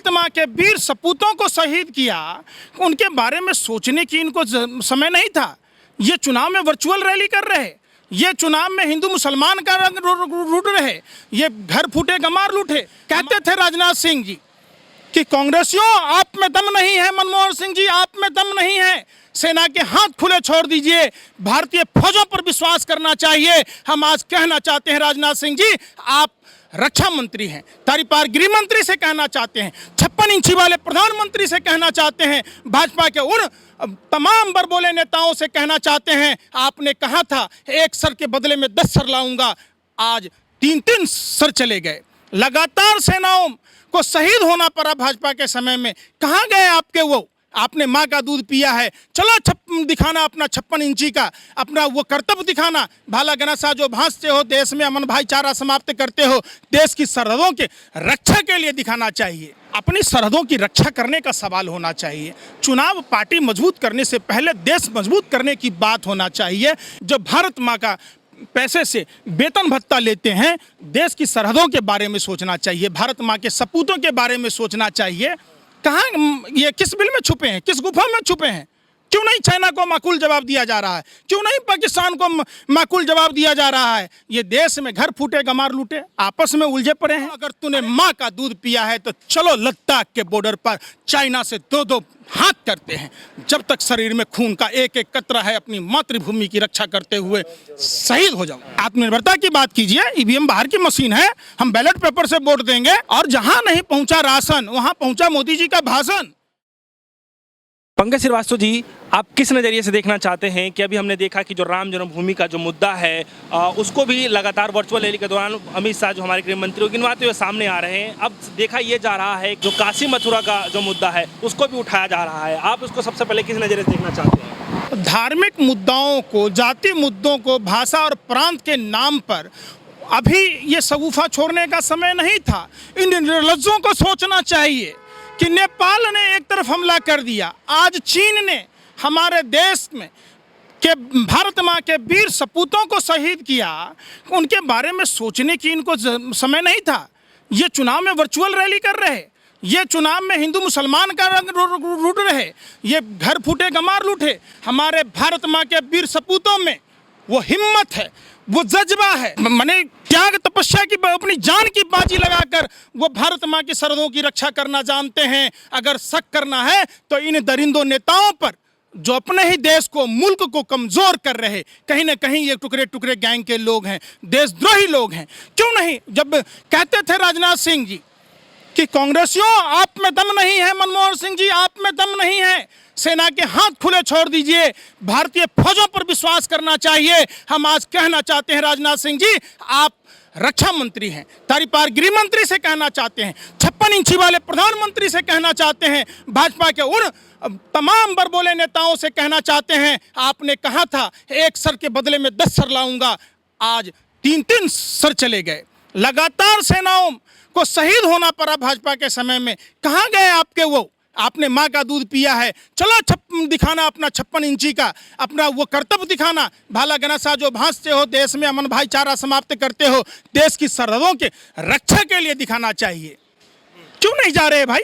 भारत माँ के वीर सपूतों को शहीद किया, उनके बारे में सोचने की इनको समय नहीं था। ये चुनाव में वर्चुअल रैली कर रहे, ये चुनाव में हिंदू मुसलमान का रंग लूट रहे, ये घर फूटे गमार लूटे। कहते थे राजनाथ सिंह जी कि कांग्रेसियों आप में दम नहीं है, मनमोहन सिंह जी आप में दम नहीं है, सेना के हाथ खुले छोड़ दीजिए, भारतीय फौजों पर विश्वास करना चाहिए। हम आज कहना चाहते हैं राजनाथ सिंह जी, आप रक्षा मंत्री हैं, तारी पार गृह मंत्री से कहना चाहते हैं, 56 इंची वाले प्रधानमंत्री से कहना चाहते हैं, भाजपा के उन तमाम बड़बोले नेताओं से कहना चाहते हैं, आपने कहा था एक सर के बदले में 10 सर लाऊंगा, आज 3-3 सर चले गए। लगातार सेनाओं को शहीद होना पड़ा भाजपा के समय में। कहाँ गए आपके वो? आपने माँ का दूध पिया है, चलो दिखाना अपना 56 इंची का अपना वो कर्तव्य दिखाना। भाला गनासा जो भांजते हो, देश में अमन भाईचारा समाप्त करते हो, देश की सरहदों के रक्षा के लिए दिखाना चाहिए। अपनी सरहदों की रक्षा करने का सवाल होना चाहिए। चुनाव पार्टी मजबूत करने से पहले देश मजबूत करने की बात होना चाहिए। जो भारत माँ का पैसे से वेतन भत्ता लेते हैं, देश की सरहदों के बारे में सोचना चाहिए, भारत माँ के सपूतों के बारे में सोचना चाहिए। कहाँ ये किस बिल में छुपे हैं, किस गुफा में छुपे हैं? क्यों नहीं चाइना को माकूल जवाब दिया जा रहा है? क्यों नहीं पाकिस्तान को माकूल जवाब दिया जा रहा है? ये देश में घर फूटे गमार लूटे, आपस में उलझे पड़े हैं। अगर तूने माँ का दूध पिया है तो चलो लद्दाख के बॉर्डर पर चाइना से 2-2 हाथ करते हैं। जब तक शरीर में खून का एक-एक कतरा है, अपनी मातृभूमि की रक्षा करते हुए शहीद हो जाओ। आत्मनिर्भरता की बात कीजिए, ईवीएम बाहर की मशीन है, हम बैलेट पेपर से वोट देंगे। और जहां नहीं पहुंचा राशन, वहां पहुंचा मोदी जी का भाषण। पंकज श्रीवास्तव जी, आप किस नज़रिए से देखना चाहते हैं कि अभी हमने देखा कि जो राम जन्मभूमि का जो मुद्दा है उसको भी लगातार वर्चुअल रैली के दौरान अमित शाह जो हमारे गृह मंत्री गिनवाते हुए सामने आ रहे हैं। अब देखा ये जा रहा है जो काशी मथुरा का जो मुद्दा है उसको भी उठाया जा रहा है। आप उसको सबसे पहले किस नज़रिए से देखना चाहते हैं? धार्मिक मुद्दाओं को, जाति मुद्दों को भाषा और प्रांत के नाम पर अभी ये सगुफा छोड़ने का समय नहीं था। इन निर्लज्जों को सोचना चाहिए कि नेपाल ने एक तरफ हमला कर दिया, आज चीन ने हमारे देश में के भारत माँ के वीर सपूतों को शहीद किया, उनके बारे में सोचने की इनको समय नहीं था। ये चुनाव में वर्चुअल रैली कर रहे, ये चुनाव में हिंदू मुसलमान का रंग लूट रहे, ये घर फूटे गमार लूटे। हमारे भारत माँ के वीर सपूतों में वो हिम्मत है, वो जज्बा है, मैंने त्याग तपस्या की अपनी जान की बाजी लगाकर वो भारत माँ की सरहदों की रक्षा करना जानते हैं। अगर शक करना है तो इन दरिंदों नेताओं पर जो अपने ही देश को, मुल्क को कमजोर कर रहे, कहीं ना कहीं ये टुकड़े टुकड़े गैंग के लोग हैं, देशद्रोही लोग हैं। क्यों नहीं, जब कहते थे राजनाथ सिंह जी कि कांग्रेसियों आप में दम नहीं है, मनमोहन सिंह जी आप में दम नहीं है, सेना के हाथ खुले छोड़ दीजिए, भारतीय फौजों पर विश्वास करना चाहिए। हम आज कहना चाहते हैं राजनाथ सिंह जी, आप रक्षा मंत्री हैं, तारी पार गृह मंत्री से कहना चाहते हैं, 56 इंची वाले प्रधानमंत्री से कहना चाहते हैं, भाजपा के उन तमाम बड़बोले नेताओं से कहना चाहते हैं, आपने कहा था एक सर के बदले में 10 सर लाऊंगा, आज 3-3 सर चले गए। लगातार सेनाओं को शहीद होना पड़ा भाजपा के समय में। कहाँ गए आपके वो? आपने माँ का दूध पिया है, चलो दिखाना अपना 56 इंची का अपना वो कर्तव्य दिखाना। भाला गनासा जो भांजते हो, देश में अमन भाईचारा समाप्त करते हो, देश की सरहदों के रक्षा के लिए दिखाना चाहिए। क्यों नहीं जा रहे भाई?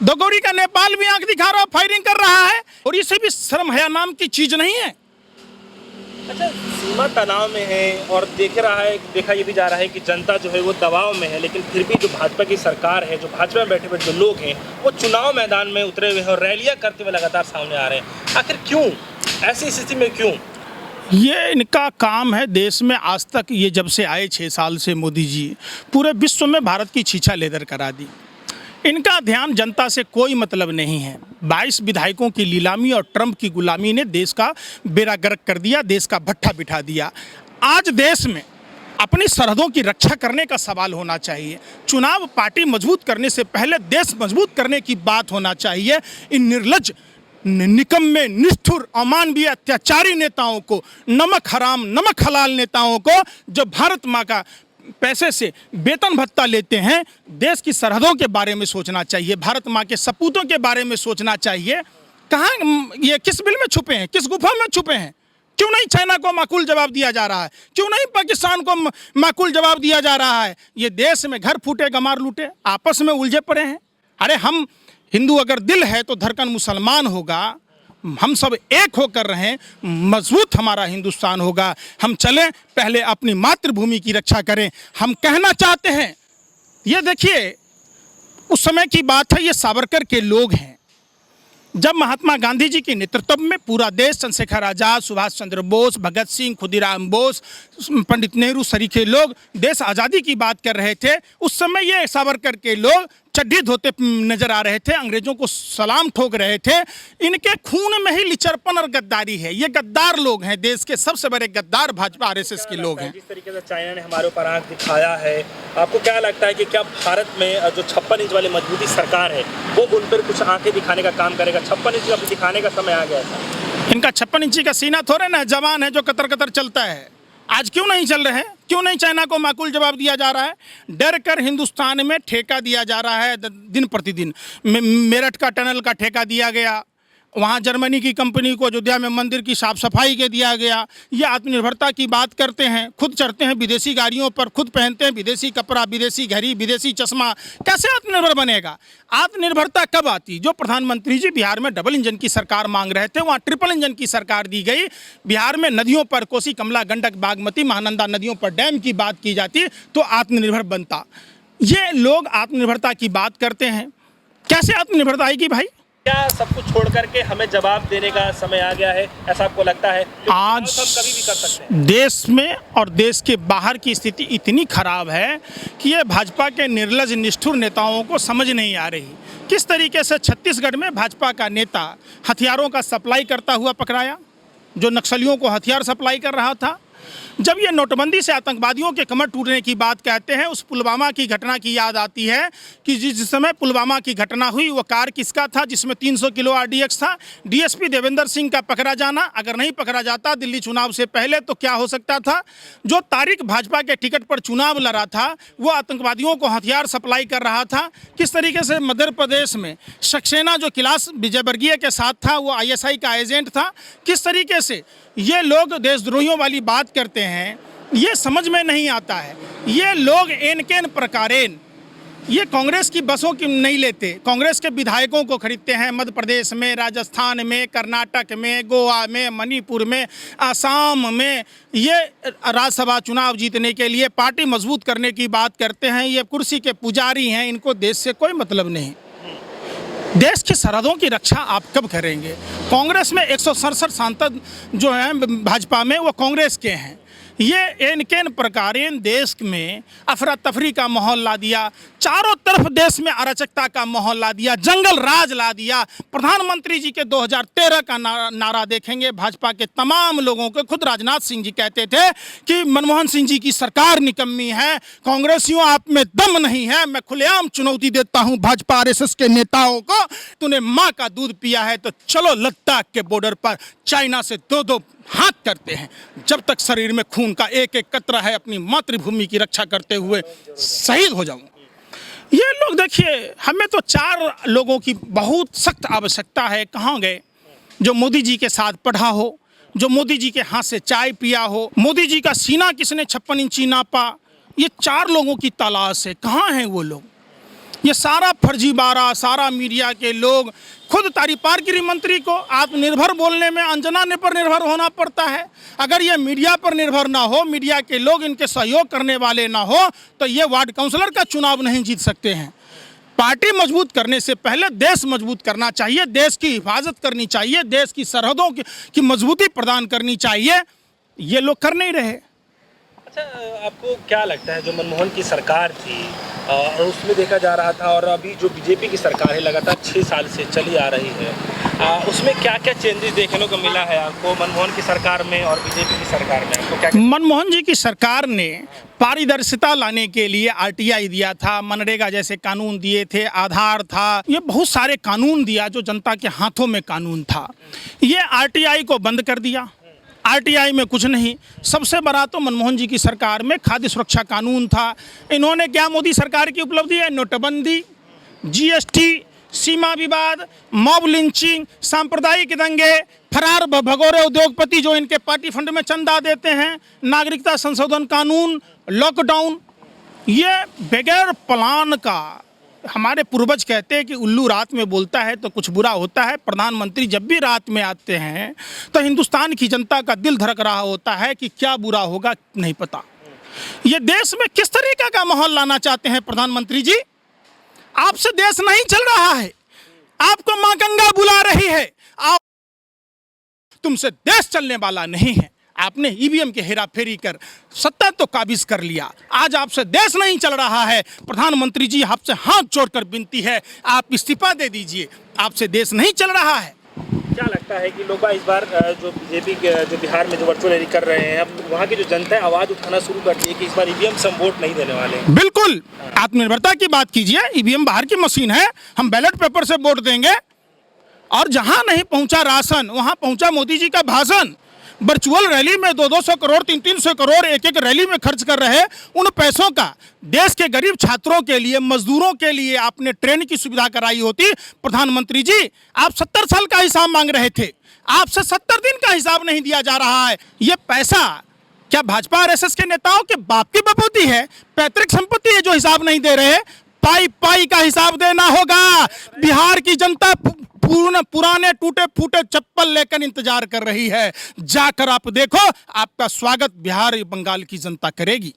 दोगोरी का नेपाल भी आंख दिखा रहा, फायरिंग कर रहा है, और इसे भी शर्म हया नाम की चीज नहीं है। अच्छा, सीमा तनाव में है और देखा ये भी जा रहा है कि जनता जो है वो दबाव में है, लेकिन फिर भी जो भाजपा की सरकार है, जो भाजपा में बैठे हुए जो लोग हैं, वो चुनाव मैदान में उतरे हुए हैं और रैलियां करते हुए लगातार सामने आ रहे हैं। आखिर क्यों, ऐसी स्थिति में क्यों? ये इनका काम है। देश में आज तक ये जब से आए 6 साल से मोदी जी, पूरे विश्व में भारत की छीछा लेदर करा दी। इनका ध्यान जनता से कोई मतलब नहीं है। 22 विधायकों की नीलामी और ट्रंप की गुलामी ने देश का बेड़ा गर्क कर दिया, देश का भट्ठा बिठा दिया। आज देश में अपनी सरहदों की रक्षा करने का सवाल होना चाहिए। चुनाव पार्टी मजबूत करने से पहले देश मजबूत करने की बात होना चाहिए। इन निर्लज्ज, निकम्मे, निष्ठुर, अमानवीय, अत्याचारी नेताओं को, नमक हराम नमक हलाल नेताओं को, जो भारत माँ का पैसे से वेतन भत्ता लेते हैं, देश की सरहदों के बारे में सोचना चाहिए, भारत माँ के सपूतों के बारे में सोचना चाहिए। कहाँ ये किस बिल में छुपे हैं, किस गुफा में छुपे हैं? क्यों नहीं चाइना को माकूल जवाब दिया जा रहा है? क्यों नहीं पाकिस्तान को माकूल जवाब दिया जा रहा है? ये देश में घर फूटे गमार लूटे, आपस में उलझे पड़े हैं। अरे हम हिंदू अगर दिल है तो धड़कन मुसलमान होगा। हम सब एक होकर रहें, मजबूत हमारा हिंदुस्तान होगा। हम चलें, पहले अपनी मातृभूमि की रक्षा करें। हम कहना चाहते हैं, ये देखिए उस समय की बात है, ये सावरकर के लोग हैं जब महात्मा गांधी जी के नेतृत्व में पूरा देश, चंद्रशेखर आज़ाद, सुभाष चंद्र बोस, भगत सिंह, खुदीराम बोस, पंडित नेहरू सरीखे लोग देश आज़ादी की बात कर रहे थे। उस समय ये सावरकर के लोग चड्डी धोते नजर आ रहे थे, अंग्रेजों को सलाम ठोक रहे थे। इनके खून में ही लिचरपन और गद्दारी है। ये गद्दार लोग हैं, देश के सबसे बड़े गद्दार भाजपा आरएसएस के लोग हैं। जिस तरीके से चाइना ने हमारे ऊपर आंख दिखाया है, आपको क्या लगता है कि क्या भारत में जो 56 इंच वाली मजबूती सरकार है वो उन पर कुछ आंखें दिखाने का काम करेगा? 56 इंच अभी दिखाने का समय आ गया था। इनका 56 इंची का सीना थोड़े ना जवान है जो कतर कतर चलता है। आज क्यों नहीं चल रहे हैं? क्यों नहीं चाइना को माकूल जवाब दिया जा रहा है? डर कर हिंदुस्तान में ठेका दिया जा रहा है दिन प्रतिदिन। मेरठ का टनल का ठेका दिया गया, वहाँ जर्मनी की कंपनी को अयोध्या में मंदिर की साफ सफाई के दिया गया। ये आत्मनिर्भरता की बात करते हैं, खुद चढ़ते हैं विदेशी गाड़ियों पर, खुद पहनते हैं विदेशी कपड़ा, विदेशी घड़ी, विदेशी चश्मा। कैसे आत्मनिर्भर बनेगा? आत्मनिर्भरता कब आती? जो प्रधानमंत्री जी बिहार में डबल इंजन की सरकार मांग रहे थे, वहाँ ट्रिपल इंजन की सरकार दी गई। बिहार में नदियों पर कोसी, कमला, गंडक, बागमती, महानंदा नदियों पर डैम की बात की जाती तो आत्मनिर्भर बनता। ये लोग आत्मनिर्भरता की बात करते हैं, कैसे आत्मनिर्भरता आएगी भाई? क्या सब कुछ छोड़ करके हमें जवाब देने का समय आ गया है, ऐसा आपको लगता है? आज सब कभी भी कर सकते हैं। देश में और देश के बाहर की स्थिति इतनी खराब है कि ये भाजपा के निर्लज निष्ठुर नेताओं को समझ नहीं आ रही। किस तरीके से छत्तीसगढ़ में भाजपा का नेता हथियारों का सप्लाई करता हुआ पकड़ाया, जो नक्सलियों को हथियार सप्लाई कर रहा था। जब ये नोटबंदी से आतंकवादियों के कमर टूटने की बात कहते हैं, उस पुलवामा की घटना की याद आती है कि जिस समय पुलवामा की घटना हुई वो कार किसका था जिसमें 300 किलो आरडीएक्स था? डीएसपी देवेंद्र सिंह का पकड़ा जाना, अगर नहीं पकड़ा जाता दिल्ली चुनाव से पहले तो क्या हो सकता था? जो तारिक भाजपा के टिकट पर चुनाव लड़ा था वो आतंकवादियों को हथियार सप्लाई कर रहा था। किस तरीके से मध्य प्रदेश में सक्सेना जो कैलाश विजयवर्गीय के साथ था वो आईएसआई का एजेंट था। किस तरीके से ये लोग देशद्रोहियों वाली बात करते हैं, ये समझ में नहीं आता है। ये लोग एन प्रकारेन ये कांग्रेस की बसों की नहीं लेते, कांग्रेस के विधायकों को खरीदते हैं। मध्य प्रदेश में, राजस्थान में, कर्नाटक में, गोवा में, मणिपुर में, आसाम में ये राज्यसभा चुनाव जीतने के लिए पार्टी मजबूत करने की बात करते हैं। ये कुर्सी के पुजारी हैं, इनको देश से कोई मतलब नहीं। देश की सरहदों की रक्षा आप कब करेंगे? कांग्रेस में 167 सांसद जो हैं भाजपा में वो कांग्रेस के हैं। ये एन प्रकारेन देश में अफरा तफरी का माहौल ला दिया, चारों तरफ देश में अराजकता का माहौल ला दिया, जंगल राज ला दिया। प्रधानमंत्री जी के 2013 का नारा देखेंगे भाजपा के तमाम लोगों को। खुद राजनाथ सिंह जी कहते थे कि मनमोहन सिंह जी की सरकार निकम्मी है, कांग्रेसियों आप में दम नहीं है। मैं खुलेआम चुनौती देता हूं भाजपा आरएसएस के नेताओं को, तूने माँ का दूध पिया है तो चलो लद्दाख के बॉर्डर पर चाइना से दो हाथ करते हैं। जब तक शरीर में खून का एक एक कतरा है, अपनी मातृभूमि की रक्षा करते हुए शहीद हो जाऊं। ये लोग देखिए, हमें तो 4 लोगों की बहुत सख्त आवश्यकता है। कहाँ गए? जो मोदी जी के साथ पढ़ा हो, जो मोदी जी के हाथ से चाय पिया हो। मोदी जी का सीना किसने 56 इंची नापा? ये 4 लोगों की तलाश है। कहाँ हैं वो लोग? ये सारा फर्जीवाड़ा, सारा मीडिया के लोग, खुद तारीपार गृह मंत्री को आत्मनिर्भर बोलने में अंजना ने पर निर्भर होना पड़ता है। अगर ये मीडिया पर निर्भर ना हो, मीडिया के लोग इनके सहयोग करने वाले ना हो, तो ये वार्ड काउंसलर का चुनाव नहीं जीत सकते हैं। पार्टी मजबूत करने से पहले देश मजबूत करना चाहिए, देश की हिफाजत करनी चाहिए, देश की सरहदों की मजबूती प्रदान करनी चाहिए। ये लोग कर नहीं रहे। अच्छा, आपको क्या लगता है जो मनमोहन की सरकार थी और उसमें देखा जा रहा था, और अभी जो बीजेपी की सरकार है लगातार 6 साल से चली आ रही है, उसमें क्या क्या चेंजेस देखने को मिला है आपको मनमोहन की सरकार में और बीजेपी की सरकार में? आपको क्या? मनमोहन जी की सरकार ने पारदर्शिता लाने के लिए आरटीआई दिया था, मनरेगा जैसे कानून दिए थे, आधार था, ये बहुत सारे कानून दिया जो जनता के हाथों में कानून था। ये आरटीआई को बंद कर दिया। आरटीआई में कुछ नहीं। सबसे बड़ा तो मनमोहन जी की सरकार में खाद्य सुरक्षा कानून था। इन्होंने क्या मोदी सरकार की उपलब्धि है? नोटबंदी, जीएसटी, सीमा विवाद, मॉब लिंचिंग, सांप्रदायिक दंगे, फरार भगोरे उद्योगपति जो इनके पार्टी फंड में चंदा देते हैं, नागरिकता संशोधन कानून, लॉकडाउन। ये बगैर प्लान का हमारे पूर्वज कहते हैं कि उल्लू रात में बोलता है तो कुछ बुरा होता है। प्रधानमंत्री जब भी रात में आते हैं तो हिंदुस्तान की जनता का दिल धड़क रहा होता है कि क्या बुरा होगा नहीं पता। ये देश में किस तरीके का माहौल लाना चाहते हैं प्रधानमंत्री जी? आपसे देश नहीं चल रहा है, आपको मां गंगा बुला रही है, आप तुमसे देश चलने वाला नहीं है। आपने ईवीएम के हेराफेरी कर सत्ता तो काबिज कर लिया, आज आपसे देश नहीं चल रहा है। प्रधानमंत्री जी आपसे हाथ जोड़कर विनती है, आप इस्तीफा दे दीजिए, आपसे देश नहीं चल रहा है। क्या लगता है कि लोग इस बार जो बीजेपी जो बिहार में जो वर्चुअल रैली कर रहे हैं, अब वहाँ की जो जनता है आवाज़ उठाना शुरू कर दी है कि इस बार ईवीएम से हम वोट नहीं देने वाले हैं? बिल्कुल, आत्मनिर्भरता की बात कीजिए। ईवीएम बाहर की मशीन है, हम बैलेट पेपर से वोट देंगे। और जहां नहीं पहुंचा राशन, वहां पहुंचा मोदी जी का भाषण। वर्चुअल रैली में 200 करोड़ 300 करोड़ एक रैली में खर्च कर रहे, उन पैसों का देश के गरीब छात्रों के लिए, मजदूरों के लिए आपने ट्रेन की सुविधा कराई होती। प्रधानमंत्री जी, आप 70 साल का हिसाब मांग रहे थे, आपसे 70 दिन का हिसाब नहीं दिया जा रहा है। ये पैसा क्या भाजपा आरएसएस के नेताओं के बाप की बपौती है? पैतृक संपत्ति है जो हिसाब नहीं दे रहे? पाई पाई का हिसाब देना होगा। बिहार की जनता पुराने टूटे फूटे चप्पल लेकर इंतजार कर रही है। जाकर आप देखो, आपका स्वागत बिहार बंगाल की जनता करेगी।